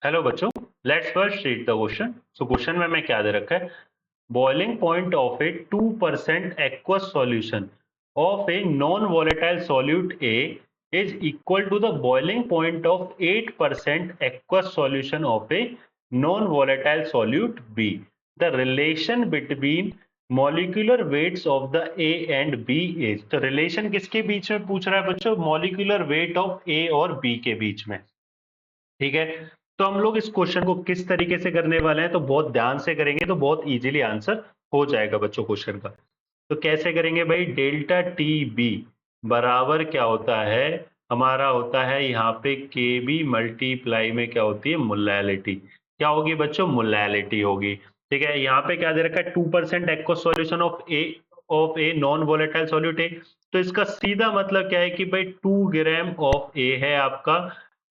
Hello बच्चों, let's first read the question. So question में क्या दे रखा है? Boiling point of A 2% aqueous solution of a non-volatile solute A is equal to the boiling point of 8% aqueous solution of a non-volatile solute B. The relation between molecular weights of the A and B is, तो relation किसके बीच में पूछ रहा है बच्चों? Molecular weight of ए और B के बीच में। ठीक है, तो हम लोग इस क्वेश्चन को किस तरीके से करने वाले हैं, तो बहुत ध्यान से करेंगे तो बहुत इजीली आंसर हो जाएगा बच्चों क्वेश्चन का। तो कैसे करेंगे भाई? डेल्टा टी बी बराबर क्या होता है? हमारा होता है यहाँ पे के बी मल्टीप्लाई में क्या होती है? मोलैलिटी। क्या होगी बच्चों? मोलैलिटी होगी। ठीक है, यहाँ पे क्या दे रखा है? 2% aqueous solution of a non volatile solute A. तो इसका सीधा मतलब क्या है कि भाई 2 ग्राम ऑफ ए है आपका,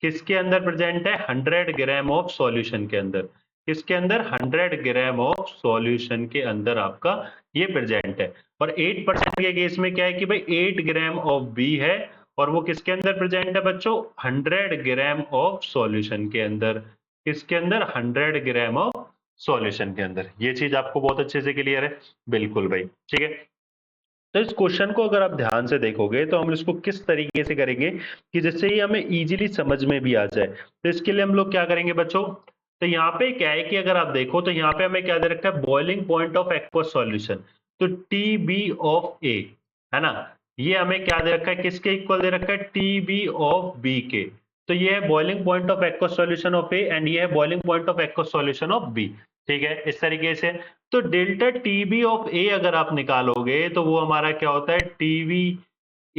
किसके अंदर प्रेजेंट है? 100 ग्राम ऑफ सॉल्यूशन के अंदर। किसके अंदर? 100 ग्राम ऑफ सॉल्यूशन के अंदर आपका ये प्रेजेंट है। और 8% के केस में क्या है कि भाई 8 ग्राम ऑफ बी है, और वो किसके अंदर प्रेजेंट है बच्चों? 100 ग्राम ऑफ सॉल्यूशन के अंदर। किसके अंदर? 100 ग्राम ऑफ सॉल्यूशन के अंदर। ये चीज आपको बहुत अच्छे से क्लियर है? बिल्कुल भाई, ठीक है। तो इस क्वेश्चन को अगर आप ध्यान से देखोगे तो हम इसको किस तरीके से करेंगे कि जिससे ये हमें इजीली समझ में भी आ जाए। तो इसके लिए हम लोग क्या करेंगे बच्चों? तो यहाँ पे क्या है कि अगर आप देखो तो यहाँ पे हमें क्या दे रखा है? Boiling point of aqueous solution. तो टी बी ऑफ ए है ना, ये हमें क्या दे रखा है? किसके इक्वल दे रखा है? टी बी ऑफ बी के। तो ये है boiling point of aqueous solution of A and ये है boiling point of aqueous solution of B. ठीक है, इस तरीके से। तो डेल्टा टीबी ऑफ ए अगर आप निकालोगे तो वो हमारा क्या होता है? टीबी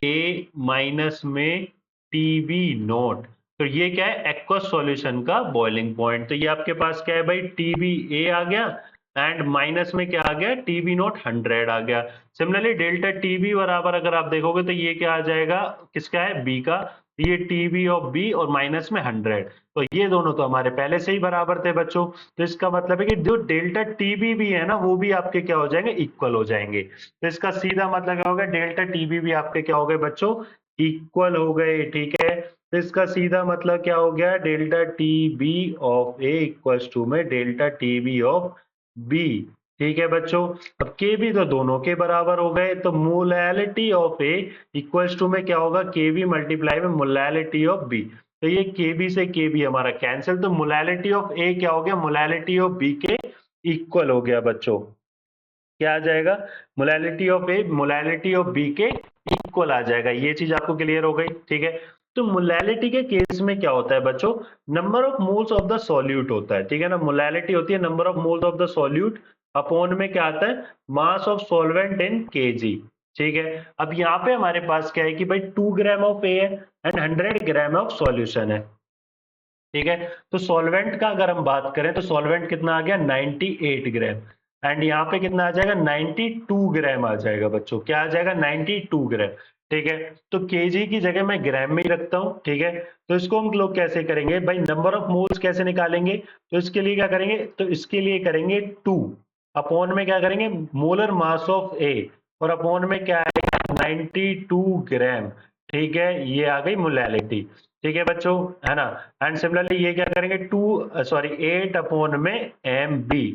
ए माइनस में टीबी नोट। तो ये क्या है? एक्वस सॉल्यूशन का बॉइलिंग पॉइंट। तो ये आपके पास क्या है भाई? टीबी ए आ गया एंड माइनस में क्या आ गया? टीबी नोट 100 आ गया। सिमिलरली डेल्टा टीबी बराबर अगर आप देखोगे तो ये क्या आ जाएगा? किसका है? बी का। ये टीबी ऑफ बी और माइनस में 100। तो ये दोनों तो हमारे पहले से ही बराबर थे बच्चों। तो इसका मतलब है कि जो डेल्टा टीबी भी है ना, वो भी आपके क्या हो जाएंगे? इक्वल हो जाएंगे। तो इसका सीधा मतलब क्या होगा? डेल्टा टीबी भी आपके क्या हो गए बच्चों? इक्वल हो गए। ठीक है, तो इसका सीधा मतलब क्या हो गया? Delta TB of A equals to में डेल्टा टीबी ऑफ बी। ठीक है बच्चों, अब के भी तो दोनों के बराबर हो गए, तो molality of A equals to में क्या होगा? के बी मल्टीप्लाई में मोलैलिटी ऑफ बी। तो ये के बी से के बी हमारा कैंसिल, तो मोलैलिटी ऑफ ए क्या हो गया? मोलैलिटी ऑफ बी के इक्वल हो गया बच्चों। क्या आ जाएगा? Molality of A molality of B के इक्वल आ जाएगा। ये चीज आपको क्लियर हो गई? ठीक है, तो मोलैलिटी के केस में क्या होता है बच्चों? Number of moles of the solute होता है। ठीक है ना, मोलैलिटी होती है number of moles of the solute upon में क्या आता है? Mass of solvent in KG. ठीक है, अब यहाँ पे हमारे पास क्या है कि भाई 2 ग्राम ऑफ ए है एंड 100 ग्राम ऑफ सॉल्यूशन है। ठीक है, तो सॉल्वेंट का अगर हम बात करें तो सॉल्वेंट कितना आ गया? 98 ग्राम। एंड यहाँ पे कितना आ जाएगा? 92 ग्राम आ जाएगा बच्चों। क्या आ जाएगा? 92 ग्राम। ठीक है, तो केजी की जगह मैं ग्राम में ही रखता हूँ। ठीक है, तो इसको हम लोग कैसे करेंगे भाई? नंबर ऑफ मोल्स कैसे निकालेंगे? तो इसके लिए क्या करेंगे? तो इसके लिए करेंगे 2 अपॉन में क्या करेंगे? मोलर मास ऑफ ए, और अपॉन में क्या आएगा? 92 ग्राम। ठीक है, ये आ गई मोलैलिटी। ठीक है बच्चों, है ना। एंड सिमिलरली ये क्या करेंगे? 8 अपॉन में एम बी।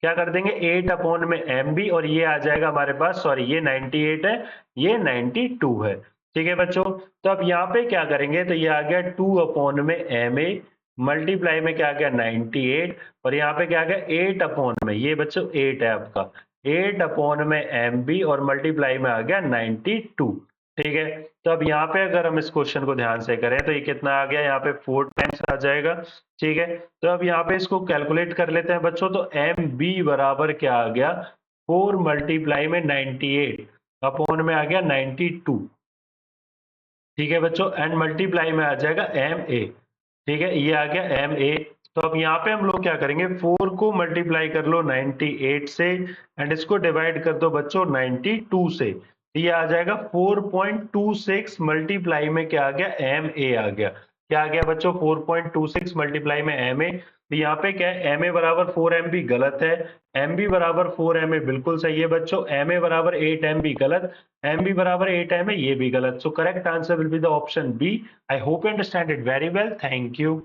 क्या कर देंगे? 8 अपॉन में एम बी, और ये आ जाएगा हमारे पास, सॉरी ये 98 है, ये 92 है। ठीक है बच्चों, तो अब यहाँ पे क्या करेंगे? तो ये आ गया 2 अपॉन में एम ए मल्टीप्लाई में क्या आ गया? 98, और यहाँ पे क्या आ गया? 8 अपॉन में, ये बच्चों 8 है आपका, 8 अपॉन में एम बी और मल्टीप्लाई में आ गया 92। ठीक है, तो अब यहाँ पे अगर हम इस क्वेश्चन को ध्यान से करें तो ये कितना आ गया? यहाँ पे 4 टाइम्स आ जाएगा। ठीक है, तो अब यहाँ पे इसको कैलकुलेट कर लेते हैं बच्चों। तो एम बी बराबर क्या आ गया? 4 मल्टीप्लाई में 98 अपॉन में आ गया 92। ठीक है बच्चों, एंड मल्टीप्लाई में आ जाएगा एम ए। ठीक है, ये आ गया एम ए। तो अब यहाँ पे हम लोग क्या करेंगे? 4 को मल्टीप्लाई कर लो 98 से एंड इसको डिवाइड कर दो बच्चों 92 से। ये आ जाएगा 4.26 मल्टीप्लाई में क्या आ गया? एम ए आ गया। क्या आ गया बच्चों? 4.26 मल्टीप्लाई में एम ए। तो यहाँ पे क्या है? एम ए बराबर 4 एम बी गलत है, एम बी बराबर 4 एम ए बिल्कुल सही है बच्चों, एम ए बराबर 8 एम बी गलत, एम बी बराबर 8 एम ए ये भी गलत। So correct answer will be the option B. I hope you understand it very well. Thank you.